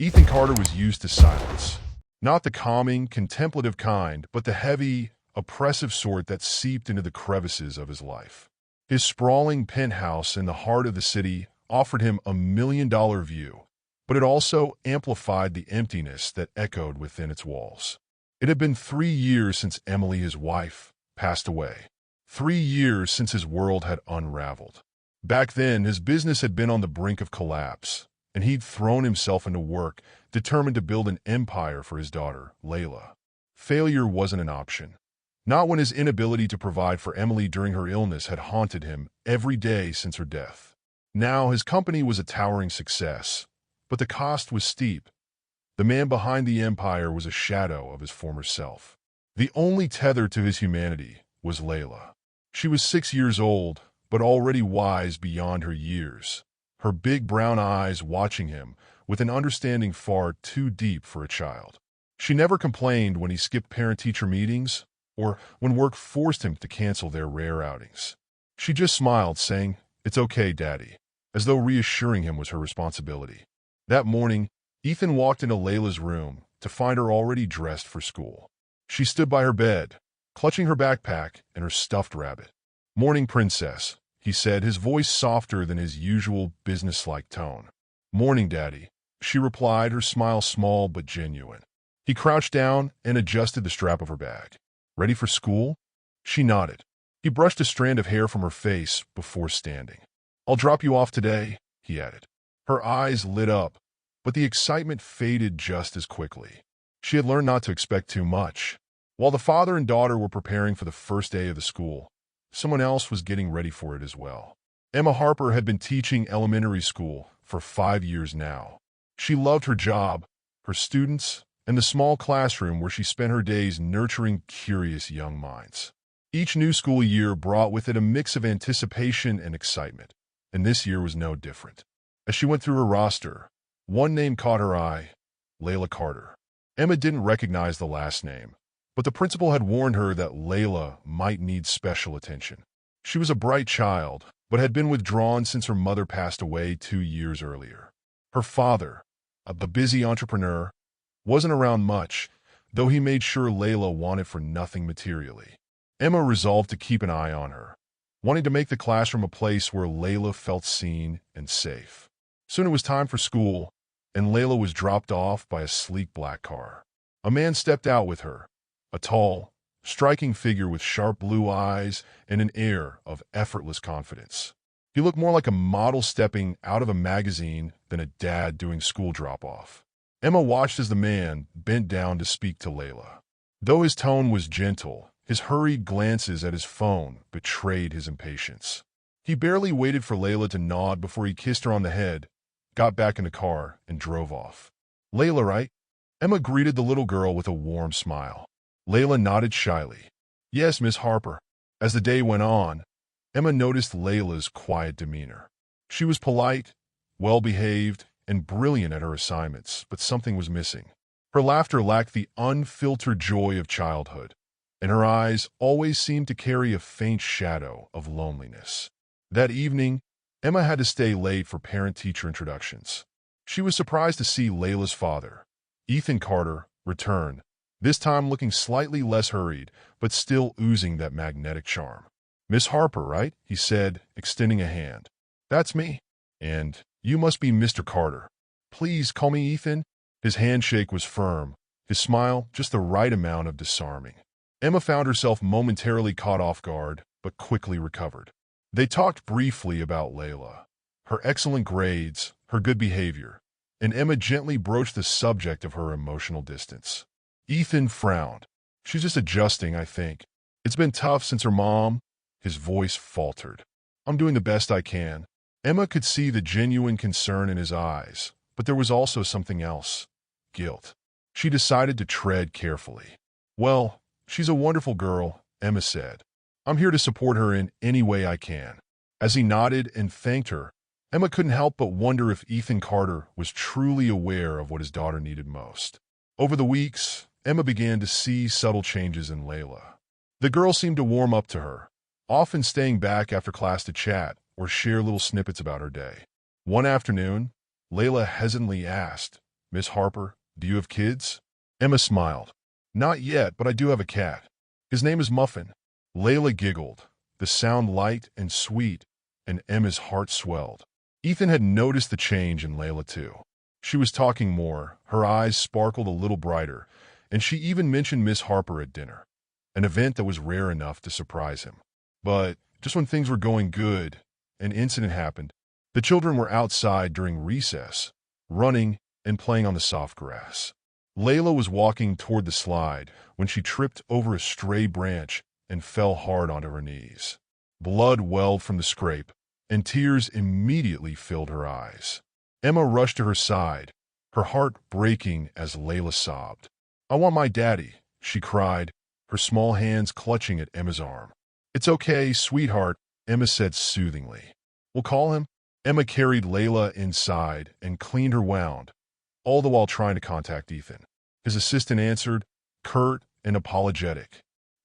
Ethan Carter was used to silence. Not the calming, contemplative kind, but the heavy, oppressive sort that seeped into the crevices of his life. His sprawling penthouse in the heart of the city offered him a $1 million view, but it also amplified the emptiness that echoed within its walls. It had been 3 years since Emily, his wife, passed away. 3 years since his world had unraveled. Back then, his business had been on the brink of collapse, and he'd thrown himself into work, determined to build an empire for his daughter, Lila. Failure wasn't an option. Not when his inability to provide for Emily during her illness had haunted him every day since her death. Now his company was a towering success, but the cost was steep. The man behind the empire was a shadow of his former self. The only tether to his humanity was Lila. She was 6 years old, but already wise beyond her years, her big brown eyes watching him with an understanding far too deep for a child. She never complained when he skipped parent-teacher meetings or when work forced him to cancel their rare outings. She just smiled, saying, "It's okay, Daddy," as though reassuring him was her responsibility. That morning, Ethan walked into Layla's room to find her already dressed for school. She stood by her bed, clutching her backpack and her stuffed rabbit. "Morning, Princess," he said, his voice softer than his usual businesslike tone. "Morning, Daddy," she replied, her smile small but genuine. He crouched down and adjusted the strap of her bag. "Ready for school?" She nodded. He brushed a strand of hair from her face before standing. "I'll drop you off today," he added. Her eyes lit up, but the excitement faded just as quickly. She had learned not to expect too much. While the father and daughter were preparing for the first day of the school, someone else was getting ready for it as well. Emma Harper had been teaching elementary school for 5 years now. She loved her job, her students, and the small classroom where she spent her days nurturing curious young minds. Each new school year brought with it a mix of anticipation and excitement, and this year was no different. As she went through her roster, one name caught her eye: Lila Carter. Emma didn't recognize the last name, but the principal had warned her that Lila might need special attention. She was a bright child, but had been withdrawn since her mother passed away 2 years earlier. Her father, a busy entrepreneur, wasn't around much, though he made sure Lila wanted for nothing materially. Emma resolved to keep an eye on her, wanting to make the classroom a place where Lila felt seen and safe. Soon it was time for school, and Lila was dropped off by a sleek black car. A man stepped out with her, a tall, striking figure with sharp blue eyes and an air of effortless confidence. He looked more like a model stepping out of a magazine than a dad doing school drop-off. Emma watched as the man bent down to speak to Lila. Though his tone was gentle, his hurried glances at his phone betrayed his impatience. He barely waited for Lila to nod before he kissed her on the head, got back in the car, and drove off. "Lila, right?" Emma greeted the little girl with a warm smile. Lila nodded shyly. "Yes, Miss Harper." As the day went on, Emma noticed Layla's quiet demeanor. She was polite, well-behaved, and brilliant at her assignments, but something was missing. Her laughter lacked the unfiltered joy of childhood, and her eyes always seemed to carry a faint shadow of loneliness. That evening, Emma had to stay late for parent-teacher introductions. She was surprised to see Layla's father, Ethan Carter, return, this time looking slightly less hurried, but still oozing that magnetic charm. "Miss Harper, right?" he said, extending a hand. "That's me. And you must be Mr. Carter. Please call me Ethan." His handshake was firm, his smile just the right amount of disarming. Emma found herself momentarily caught off guard, but quickly recovered. They talked briefly about Lila, her excellent grades, her good behavior, and Emma gently broached the subject of her emotional distance. Ethan frowned. "She's just adjusting, I think. It's been tough since her mom." His voice faltered. "I'm doing the best I can." Emma could see the genuine concern in his eyes, but there was also something else: guilt. She decided to tread carefully. "Well, she's a wonderful girl," Emma said. "I'm here to support her in any way I can." As he nodded and thanked her, Emma couldn't help but wonder if Ethan Carter was truly aware of what his daughter needed most. Over the weeks, Emma began to see subtle changes in Lila. The girl seemed to warm up to her, often staying back after class to chat or share little snippets about her day. One afternoon, Lila hesitantly asked, Miss Harper, do you have kids? Emma smiled. Not yet, but I do have a cat. His name is Muffin. Layla giggled, the sound light and sweet, and Emma's heart swelled. Ethan had noticed the change in Layla too. She was talking more, her eyes sparkled a little brighter, and she even mentioned Miss Harper at dinner, an event that was rare enough to surprise him. But just when things were going good, an incident happened. The children were outside during recess, running and playing on the soft grass. Layla was walking toward the slide when she tripped over a stray branch and fell hard onto her knees. Blood welled from the scrape, and tears immediately filled her eyes. Emma rushed to her side, her heart breaking as Layla sobbed. I want my daddy, she cried, her small hands clutching at Emma's arm. It's okay, sweetheart, Emma said soothingly. We'll call him. Emma carried Layla inside and cleaned her wound, all the while trying to contact Ethan. His assistant answered, curt and apologetic.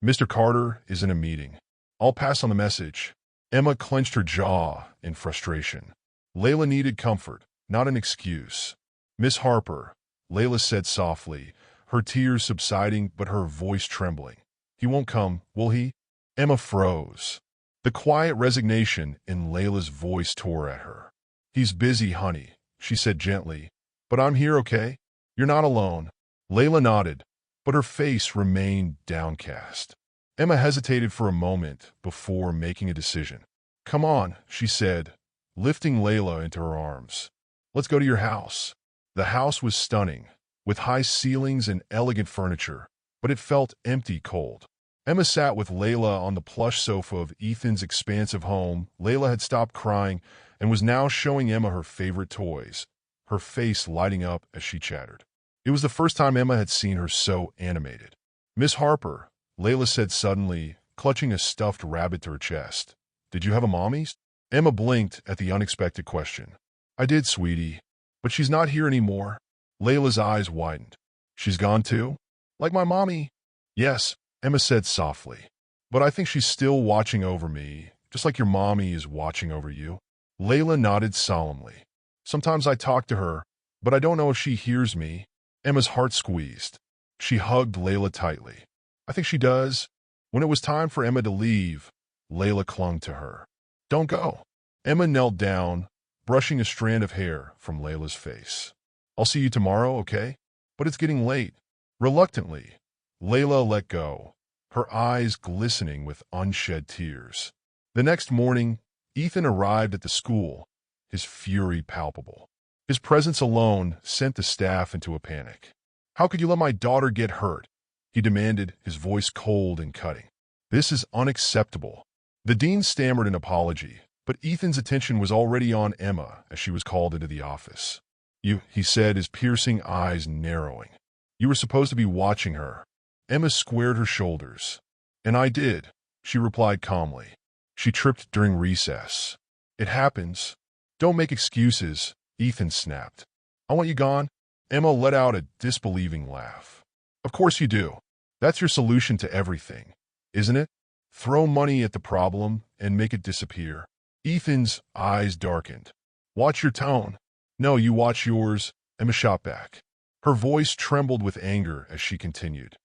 Mr. Carter is in a meeting. I'll pass on the message. Emma clenched her jaw in frustration. Layla needed comfort, not an excuse. Miss Harper, Layla said softly, her tears subsiding but her voice trembling. He won't come, will he? Emma froze. The quiet resignation in Layla's voice tore at her. He's busy, honey, she said gently. But I'm here, okay? You're not alone. Layla nodded, but her face remained downcast. Emma hesitated for a moment before making a decision. Come on, she said, lifting Layla into her arms. Let's go to your house. The house was stunning, with high ceilings and elegant furniture, but it felt empty cold. Emma sat with Layla on the plush sofa of Ethan's expansive home. Layla had stopped crying and was now showing Emma her favorite toys, her face lighting up as she chattered. It was the first time Emma had seen her so animated. Miss Harper, Layla said suddenly, clutching a stuffed rabbit to her chest. Did you have a mommy? Emma blinked at the unexpected question. I did, sweetie, but she's not here anymore. Layla's eyes widened. She's gone too? Like my mommy? Yes, Emma said softly. But I think she's still watching over me, just like your mommy is watching over you. Layla nodded solemnly. Sometimes I talk to her, but I don't know if she hears me. Emma's heart squeezed. She hugged Layla tightly. I think she does. When it was time for Emma to leave, Layla clung to her. Don't go. Emma knelt down, brushing a strand of hair from Layla's face. I'll see you tomorrow, okay? But it's getting late. Reluctantly, Layla let go, her eyes glistening with unshed tears. The next morning, Ethan arrived at the school, his fury palpable. His presence alone sent the staff into a panic. How could you let my daughter get hurt? He demanded, his voice cold and cutting. This is unacceptable. The dean stammered an apology, but Ethan's attention was already on Emma as she was called into the office. He said, his piercing eyes narrowing. You were supposed to be watching her. Emma squared her shoulders. And I did, she replied calmly. She tripped during recess. It happens. Don't make excuses, Ethan snapped. I want you gone. Emma let out a disbelieving laugh. Of course you do. That's your solution to everything, isn't it? Throw money at the problem and make it disappear. Ethan's eyes darkened. Watch your tone. No, you watch yours, Emma shot back. Her voice trembled with anger as she continued.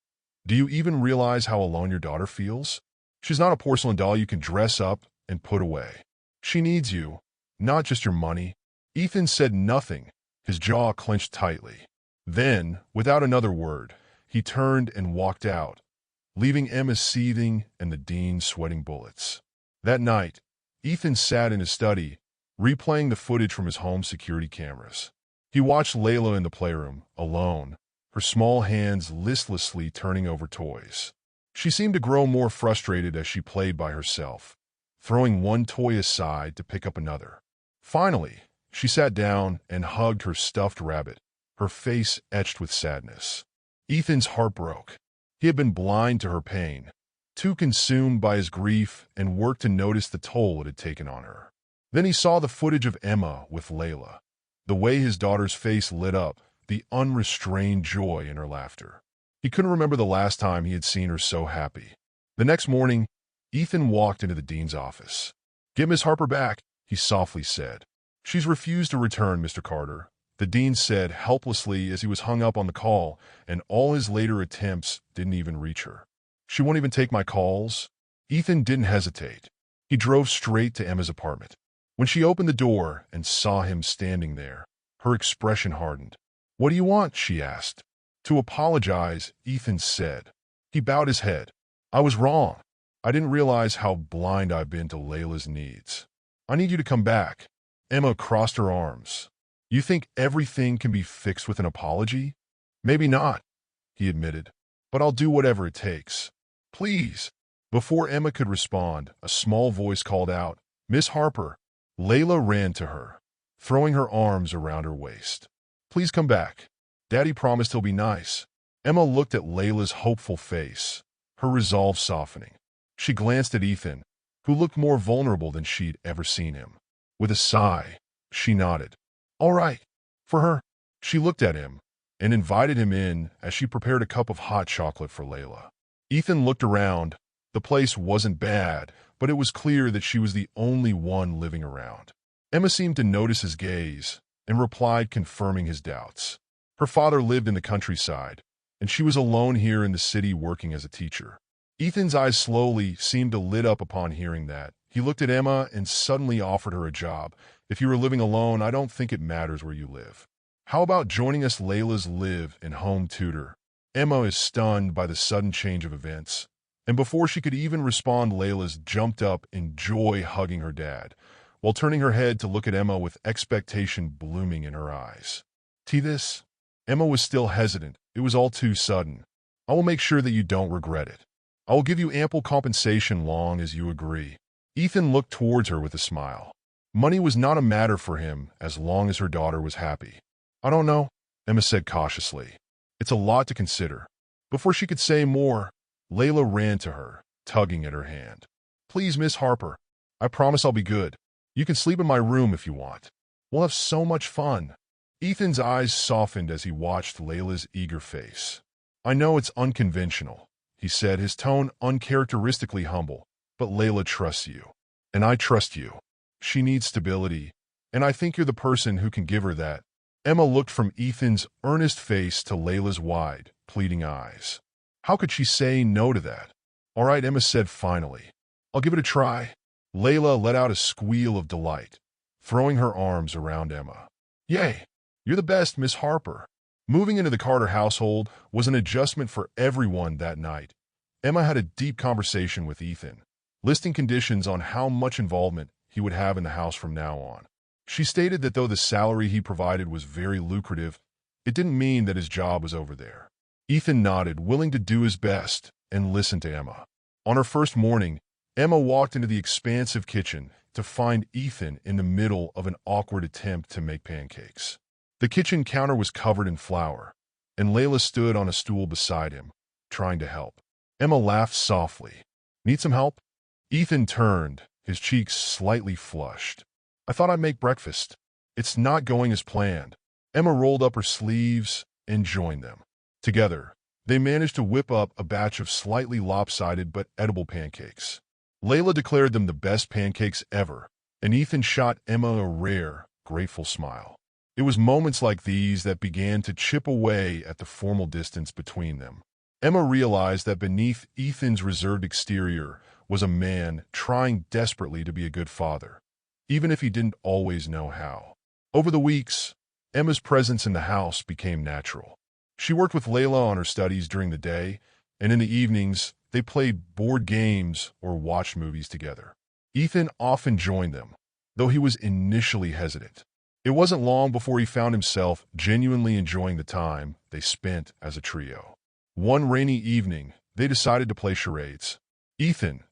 Do you even realize how alone your daughter feels? She's not a porcelain doll you can dress up and put away. She needs you, not just your money. Ethan said nothing, his jaw clenched tightly. Then, without another word, he turned and walked out, leaving Emma seething and the dean sweating bullets. That night, Ethan sat in his study, replaying the footage from his home security cameras. He watched Layla in the playroom, alone, her small hands listlessly turning over toys. She seemed to grow more frustrated as she played by herself, throwing one toy aside to pick up another. Finally, she sat down and hugged her stuffed rabbit, her face etched with sadness. Ethan's heart broke. He had been blind to her pain, too consumed by his grief and work to notice the toll it had taken on her. Then he saw the footage of Emma with Layla, the way his daughter's face lit up, the unrestrained joy in her laughter. He couldn't remember the last time he had seen her so happy. The next morning, Ethan walked into the dean's office. Get Miss Harper back, he softly said. She's refused to return, Mr. Carter. the dean said helplessly as he was hung up on the call, and all his later attempts didn't even reach her. She won't even take my calls? Ethan didn't hesitate. He drove straight to Emma's apartment. When she opened the door and saw him standing there, her expression hardened. "What do you want?" she asked. "To apologize," Ethan said. He bowed his head. "I was wrong. I didn't realize how blind I've been to Layla's needs. I need you to come back." Emma crossed her arms. "You think everything can be fixed with an apology?" "Maybe not," he admitted, "but I'll do whatever it takes. Please." Before Emma could respond, a small voice called out, "Miss Harper." Layla ran to her, throwing her arms around her waist. "Please come back. Daddy promised he'll be nice." Emma looked at Layla's hopeful face, her resolve softening. She glanced at Ethan, who looked more vulnerable than she'd ever seen him. With a sigh, she nodded. "All right. For her." She looked at him and invited him in as she prepared a cup of hot chocolate for Layla. Ethan looked around. The place wasn't bad, but it was clear that she was the only one living around. Emma seemed to notice his gaze and replied, confirming his doubts. Her father lived in the countryside, and she was alone here in the city working as a teacher. Ethan's eyes slowly seemed to lit up upon hearing that. He looked at Emma and suddenly offered her a job. "If you were living alone, I don't think it matters where you live. How about joining us Layla's live-in-home tutor?" Emma is stunned by the sudden change of events, and before she could even respond, Layla's jumped up in joy, hugging her dad, while turning her head to look at Emma with expectation blooming in her eyes. "This?" Emma was still hesitant. It was all too sudden. "I will make sure that you don't regret it. I will give you ample compensation long as you agree." Ethan looked towards her with a smile. Money was not a matter for him as long as her daughter was happy. "I don't know," Emma said cautiously. "It's a lot to consider." Before she could say more, Layla ran to her, tugging at her hand. "Please, Miss Harper. I promise I'll be good. You can sleep in my room if you want. We'll have so much fun." Ethan's eyes softened as he watched Layla's eager face. "I know it's unconventional," he said, his tone uncharacteristically humble, "but Layla trusts you. And I trust you. She needs stability, and I think you're the person who can give her that." Emma looked from Ethan's earnest face to Layla's wide, pleading eyes. How could she say no to that? "All right," Emma said finally. "I'll give it a try." Layla let out a squeal of delight, throwing her arms around Emma. "Yay! You're the best, Miss Harper." Moving into the Carter household was an adjustment for everyone that night. Emma had a deep conversation with Ethan, listing conditions on how much involvement he would have in the house from now on. She stated that though the salary he provided was very lucrative, it didn't mean that his job was over there. Ethan nodded, willing to do his best, and listened to Emma. On her first morning, Emma walked into the expansive kitchen to find Ethan in the middle of an awkward attempt to make pancakes. The kitchen counter was covered in flour, and Layla stood on a stool beside him, trying to help. Emma laughed softly. "Need some help?" Ethan turned, his cheeks slightly flushed. "I thought I'd make breakfast. It's not going as planned." Emma rolled up her sleeves and joined them. Together, they managed to whip up a batch of slightly lopsided but edible pancakes. Layla declared them the best pancakes ever, and Ethan shot Emma a rare, grateful smile. It was moments like these that began to chip away at the formal distance between them. Emma realized that beneath Ethan's reserved exterior was a man trying desperately to be a good father, even if he didn't always know how. Over the weeks, Emma's presence in the house became natural. She worked with Layla on her studies during the day, and in the evenings, they played board games or watched movies together. Ethan often joined them, though he was initially hesitant. It wasn't long before he found himself genuinely enjoying the time they spent as a trio. One rainy evening, they decided to play charades. Ethan,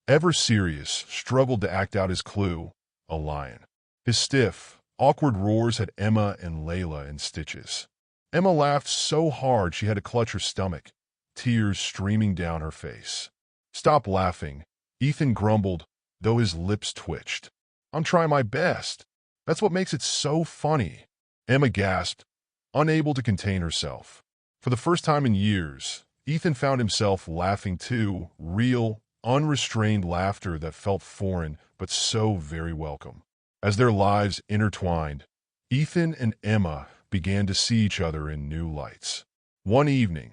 ever serious, struggled to act out his clue, a lion. His stiff, awkward roars had Emma and Layla in stitches. Emma laughed so hard she had to clutch her stomach, tears streaming down her face. "Stop laughing," Ethan grumbled, though his lips twitched. "I'm trying my best. That's what makes it so funny." Emma gasped, unable to contain herself. For the first time in years, Ethan found himself laughing too, real, unrestrained laughter that felt foreign but so very welcome. As their lives intertwined, Ethan and Emma began to see each other in new lights. One evening,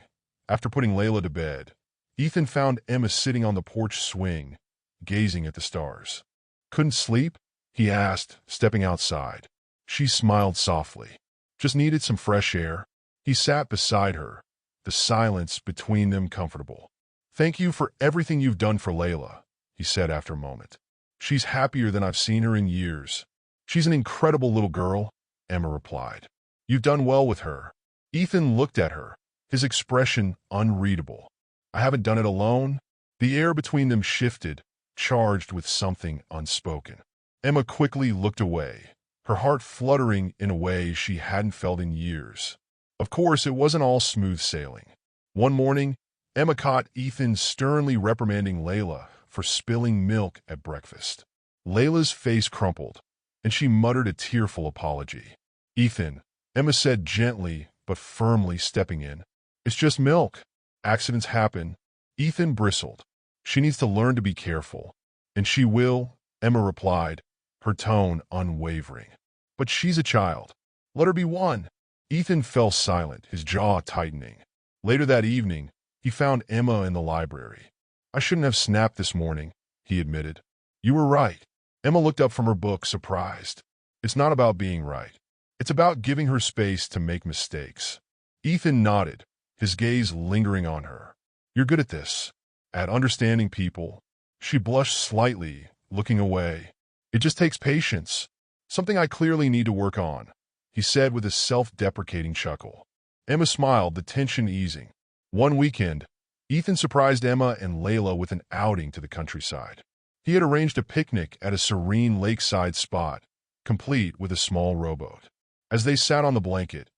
after putting Layla to bed, Ethan found Emma sitting on the porch swing, gazing at the stars. "Couldn't sleep?" he asked, stepping outside. She smiled softly. "Just needed some fresh air." He sat beside her, the silence between them comfortable. "Thank you for everything you've done for Layla," he said after a moment. "She's happier than I've seen her in years." "She's an incredible little girl," Emma replied. "You've done well with her." Ethan looked at her, his expression unreadable. "I haven't done it alone." The air between them shifted, charged with something unspoken. Emma quickly looked away, her heart fluttering in a way she hadn't felt in years. Of course, it wasn't all smooth sailing. One morning, Emma caught Ethan sternly reprimanding Layla for spilling milk at breakfast. Layla's face crumpled, and she muttered a tearful apology. "Ethan," Emma said gently but firmly, stepping in. "It's just milk. Accidents happen." Ethan bristled. "She needs to learn to be careful." "And she will," Emma replied, her tone unwavering. "But she's a child. Let her be one." Ethan fell silent, his jaw tightening. Later that evening, he found Emma in the library. "I shouldn't have snapped this morning," he admitted. "You were right." Emma looked up from her book, surprised. "It's not about being right. It's about giving her space to make mistakes." Ethan nodded, his gaze lingering on her. "You're good at this, at understanding people." She blushed slightly, looking away. "It just takes patience. Something I clearly need to work on," he said with a self-deprecating chuckle. Emma smiled, the tension easing. One weekend, Ethan surprised Emma and Layla with an outing to the countryside. He had arranged a picnic at a serene lakeside spot, complete with a small rowboat. As they sat on the blanket,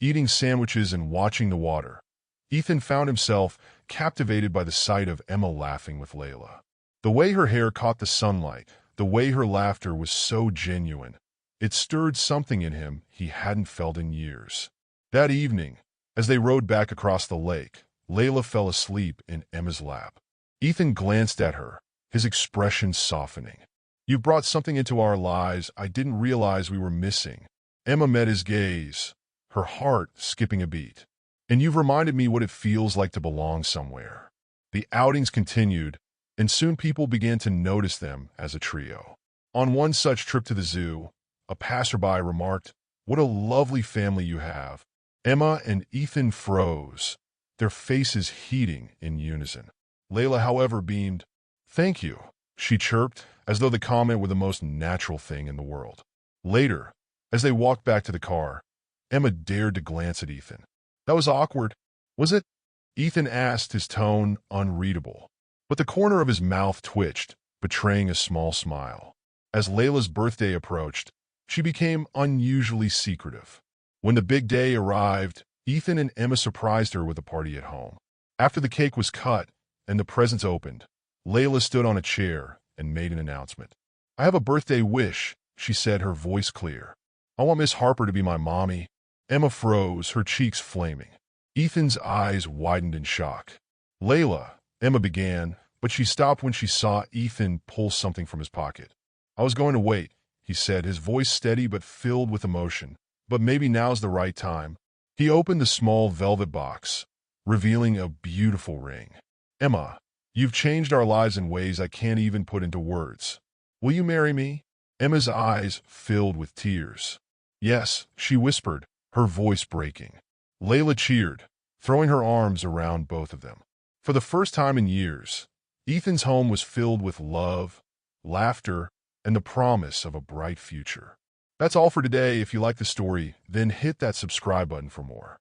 eating sandwiches and watching the water, Ethan found himself captivated by the sight of Emma laughing with Layla. The way her hair caught the sunlight, the way her laughter was so genuine, it stirred something in him he hadn't felt in years. That evening, as they rowed back across the lake, Layla fell asleep in Emma's lap. Ethan glanced at her, his expression softening. "You've brought something into our lives I didn't realize we were missing." Emma met his gaze, her heart skipping a beat. "And you've reminded me what it feels like to belong somewhere." The outings continued, and soon people began to notice them as a trio. On one such trip to the zoo, a passerby remarked, "What a lovely family you have." Emma and Ethan froze, their faces heating in unison. Layla, however, beamed. "Thank you," she chirped, as though the comment were the most natural thing in the world. Later, as they walked back to the car, Emma dared to glance at Ethan. "That was awkward, was it?" Ethan asked, his tone unreadable. But the corner of his mouth twitched, betraying a small smile. As Layla's birthday approached, she became unusually secretive. When the big day arrived, Ethan and Emma surprised her with a party at home. After the cake was cut and the presents opened, Layla stood on a chair and made an announcement. "I have a birthday wish," she said, her voice clear. "I want Miss Harper to be my mommy." Emma froze, her cheeks flaming. Ethan's eyes widened in shock. "Layla," Emma began, but she stopped when she saw Ethan pull something from his pocket. "I was going to wait," he said, his voice steady but filled with emotion. "But maybe now's the right time." He opened the small velvet box, revealing a beautiful ring. "Emma, you've changed our lives in ways I can't even put into words. Will you marry me?" Emma's eyes filled with tears. "Yes," she whispered, her voice breaking. Layla cheered, throwing her arms around both of them. For the first time in years, Ethan's home was filled with love, laughter, and the promise of a bright future. That's all for today. If you like the story, then hit that subscribe button for more.